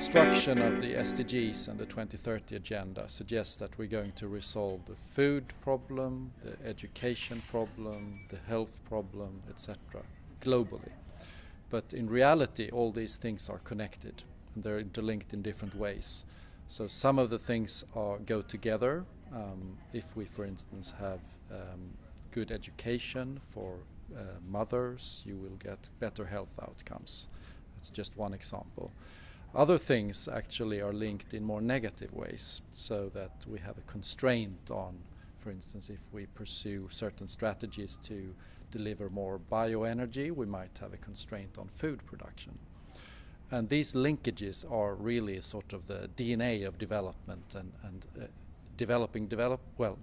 construction of the SDGs and the 2030 agenda suggests that we're going to resolve the food problem, the education problem, the health problem, etc. globally. But in reality, all these things are connected and they're interlinked in different ways. So some of the things go together. If we, for instance, have good education for mothers, you will get better health outcomes. That's just one example. Other things actually are linked in more negative ways, so that we have a constraint on, for instance, if we pursue certain strategies to deliver more bioenergy, we might have a constraint on food production. And these linkages are really sort of the DNA of development and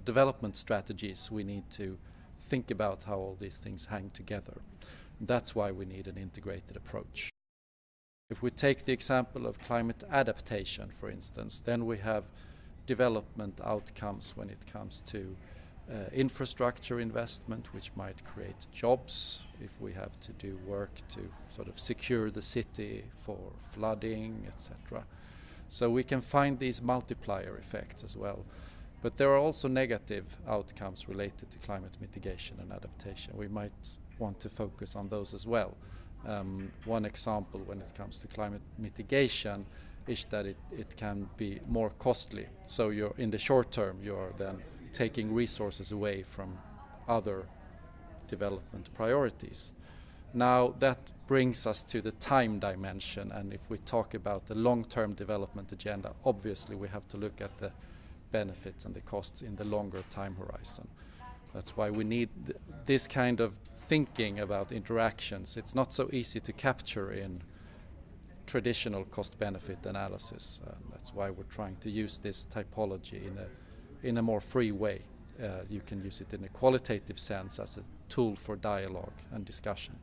development strategies. We need to think about how all these things hang together. That's why we need an integrated approach. If we take the example of climate adaptation, for instance, then we have development outcomes when it comes to infrastructure investment, which might create jobs if we have to do work to sort of secure the city for flooding, etc. So we can find these multiplier effects as well. But there are also negative outcomes related to climate mitigation and adaptation. We might want to focus on those as well. One example when it comes to climate mitigation is that it can be more costly. So in the short term, you're then taking resources away from other development priorities. Now that brings us to the time dimension, and if we talk about the long-term development agenda, obviously we have to look at the benefits and the costs in the longer time horizon. That's why we need this kind of thinking about interactions. It's not so easy to capture in traditional cost-benefit analysis. That's why we're trying to use this typology in a more free way. You can use it in a qualitative sense as a tool for dialogue and discussion.